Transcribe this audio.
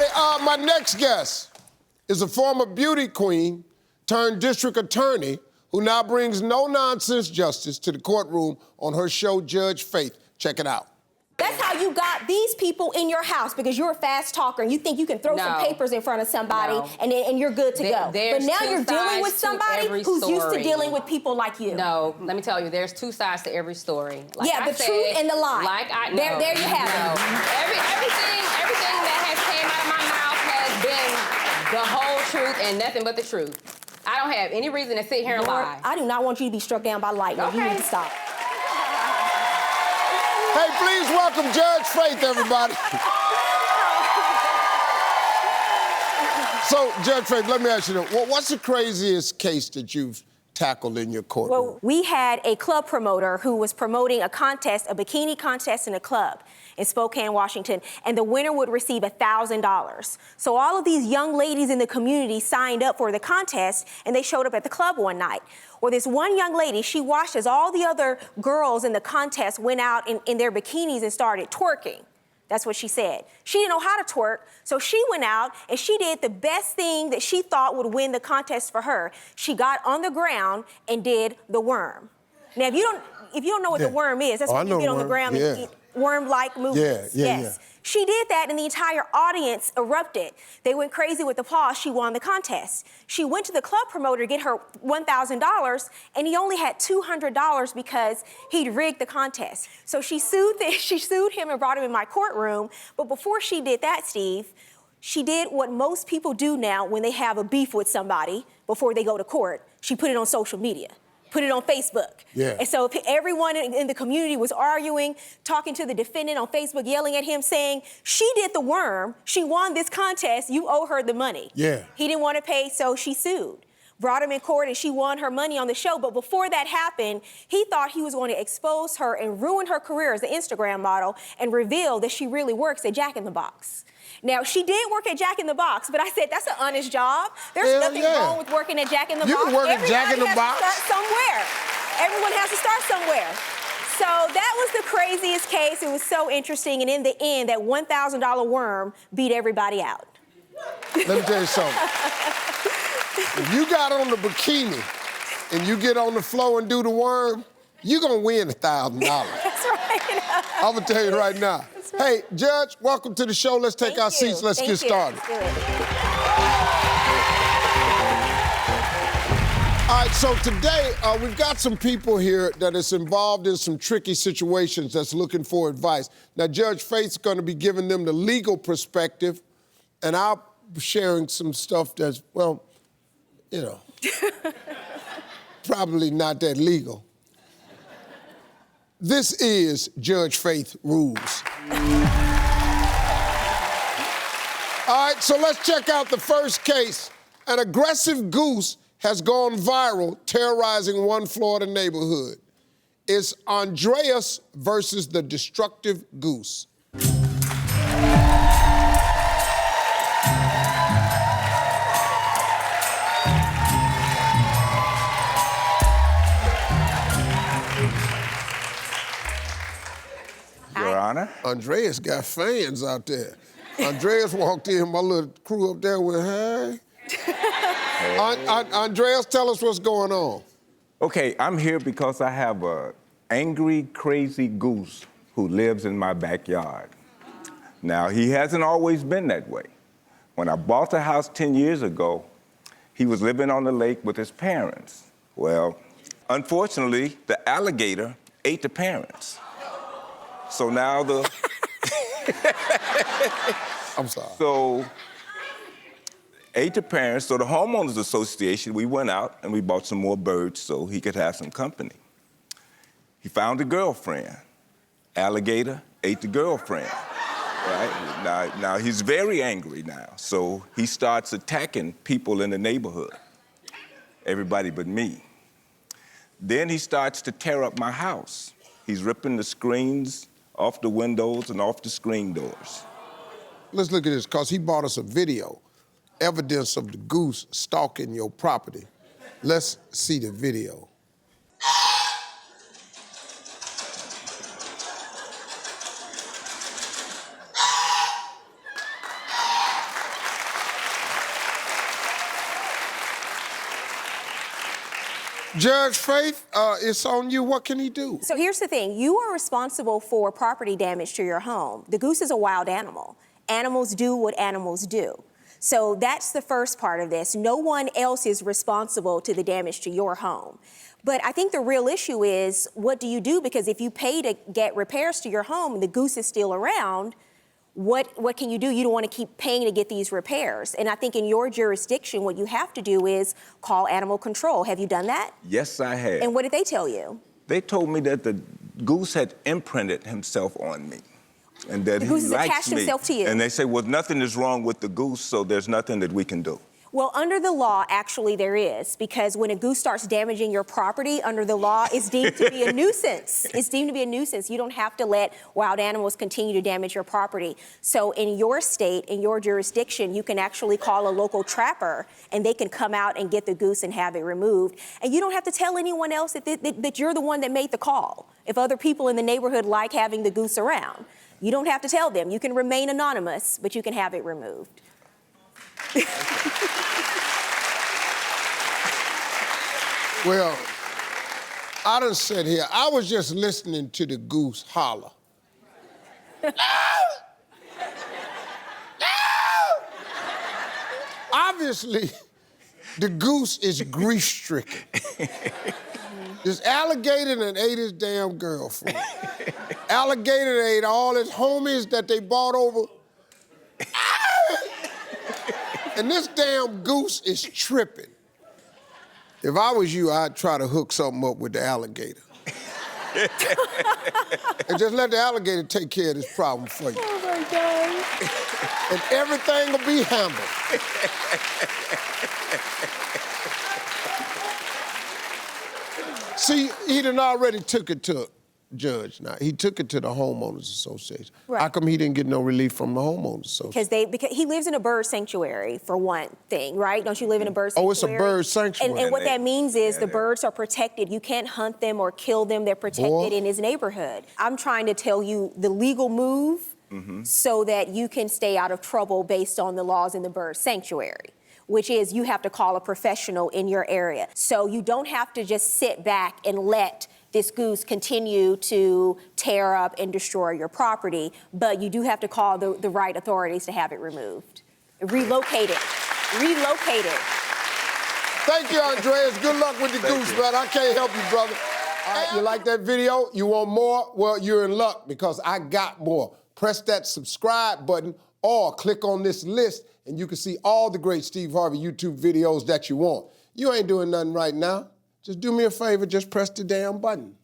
everybody. My next guest is a former beauty queen turned district attorney who now brings no-nonsense justice to the courtroom on her show, Judge Faith. Check it out. That's how you got these people in your house, because you're a fast talker and you think you can throw some papers in front of somebody and you're good to go. But now you're dealing with somebody who's used to dealing with people like you. No, let me tell you, there's two sides to every story. Like the truth and the lie. There you have it. Everything that has came out of my mouth has been the whole truth and nothing but the truth. I don't have any reason to sit here and lie. I do not want you to be struck down by lightning. Okay. You need to stop. Hey, please welcome Judge Faith, everybody. So, Judge Faith, let me ask you, what's the craziest case that you've tackled in your courtroom? Well, we had a club promoter who was promoting a bikini contest in a club in Spokane, Washington, and the winner would receive $1,000. So all of these young ladies in the community signed up for the contest, and they showed up at the club one night. Well, this one young lady, she watched as all the other girls in the contest went out in their bikinis and started twerking. That's what she said. She didn't know how to twerk, so she went out and she did the best thing that she thought would win the contest for her. She got on the ground and did the worm. Now, if you don't know what the worm is, that's when you get on the ground and eat worm-like movements. Yes. She did that and the entire audience erupted. They went crazy with applause. She won the contest. She went to the club promoter to get her $1,000 and he only had $200 because he'd rigged the contest. So she sued him and brought him in my courtroom. But before she did that, Steve, she did what most people do now when they have a beef with somebody before they go to court. She put it on social media. Put it on Facebook. Yeah. And so everyone in the community was arguing, talking to the defendant on Facebook, yelling at him, saying, she did the worm, she won this contest, you owe her the money. Yeah. He didn't want to pay, so she sued. Brought him in court and she won her money on the show. But before that happened, he thought he was going to expose her and ruin her career as an Instagram model and reveal that she really works at Jack in the Box. Now, she did work at Jack in the Box, but I said, that's an honest job. There's nothing wrong with working at Jack in the Box. You can work at Jack in the Box. Everybody has to start somewhere. Everyone has to start somewhere. So that was the craziest case. It was so interesting. And in the end, that $1,000 worm beat everybody out. Let me tell you something. If you got on the bikini and you get on the floor and do the worm, you're going to win $1,000. That's right. I'm going to tell you right now. Hey, Judge, welcome to the show. Let's take our seats. Let's get started. Let's do it. All right, so today we've got some people here that is involved in some tricky situations that's looking for advice. Now, Judge Faith's going to be giving them the legal perspective, and I'll be sharing some stuff that's, well, you know, probably not that legal. This is Judge Faith Rules. All right, so let's check out the first case. An aggressive goose has gone viral, terrorizing one Florida neighborhood. It's Andreas versus the destructive goose. Your Honor. Andreas got fans out there. Andreas walked in, my little crew up there went, hey. Andreas, tell us what's going on. Okay, I'm here because I have an angry, crazy goose who lives in my backyard. Now, he hasn't always been that way. When I bought the house 10 years ago, he was living on the lake with his parents. Well, unfortunately, the alligator ate the parents. So now I'm sorry. So, ate the parents, so the homeowners association, we went out and we bought some more birds so he could have some company. He found a girlfriend. Alligator ate the girlfriend, right? Now he's very angry now, so he starts attacking people in the neighborhood, everybody but me. Then he starts to tear up my house. He's ripping the screens off the windows and off the screen doors. Let's look at this, because he bought us a video, evidence of the goose stalking your property. Let's see the video. Judge Faith, it's on you. What can he do? So here's the thing. You are responsible for property damage to your home. The goose is a wild animal. Animals do what animals do. So that's the first part of this. No one else is responsible to the damage to your home. But I think the real issue is, what do you do? Because if you pay to get repairs to your home and the goose is still around, what can you do? You don't want to keep paying to get these repairs. And I think in your jurisdiction, what you have to do is call animal control. Have you done that? Yes, I have. And what did they tell you? They told me that the goose had imprinted himself on me. And that The goose has he likes attached me. himself to you. And they say, well, nothing is wrong with the goose, so there's nothing that we can do. Well, under the law, actually there is, because when a goose starts damaging your property, under the law, it's deemed to be a nuisance. It's deemed to be a nuisance. You don't have to let wild animals continue to damage your property. So in your state, in your jurisdiction, you can actually call a local trapper and they can come out and get the goose and have it removed. And you don't have to tell anyone else that you're the one that made the call. If other people in the neighborhood like having the goose around, you don't have to tell them. You can remain anonymous, but you can have it removed. Well, I done sat here. I was just listening to the goose holler. Obviously, the goose is grief-stricken. This alligator done ate his damn girlfriend. Alligator ate all his homies that they brought over. And this damn goose is tripping. If I was you, I'd try to hook something up with the alligator. And just let the alligator take care of this problem for you. Oh, my God. And everything will be handled. See, he done already took it to a judge now. He took it to the homeowners association. Right. How come he didn't get no relief from the homeowners association? Because he lives in a bird sanctuary, for one thing, right? Don't you live in a bird sanctuary? Oh, it's a bird sanctuary. And what that means is the birds are protected. You can't hunt them or kill them. They're protected in his neighborhood. I'm trying to tell you the legal move so that you can stay out of trouble based on the laws in the bird sanctuary, which is you have to call a professional in your area. So you don't have to just sit back and let this goose continue to tear up and destroy your property, but you do have to call the right authorities to have it removed. Relocate it. Relocate it. Thank you, Andreas. Good luck with the goose, man. I can't help you, brother. All right, you like that video? You want more? Well, you're in luck because I got more. Press that subscribe button or click on this list and you can see all the great Steve Harvey YouTube videos that you want. You ain't doing nothing right now. Just do me a favor, just press the damn button.